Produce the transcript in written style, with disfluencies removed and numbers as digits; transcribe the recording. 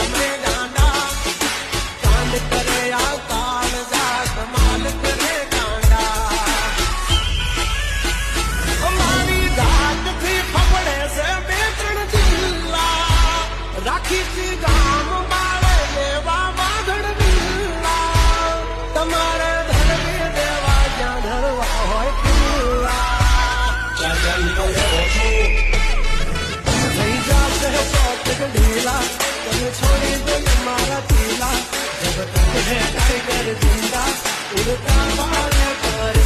अमरे डांडा कांड करे आ काल जा कमाल करे डांडा हमारी घाट थी फपड़े से बेचण जिला राखी थी गाम बाड़े देवा बाधड़ दिला तमारे धरवी देवा ज्या धरवा होय किला नहीं जाते है चौक ढीला तने छोड़ी दे मारा चीला जब तक है टाइगर जिंदा उड़ता बाल कर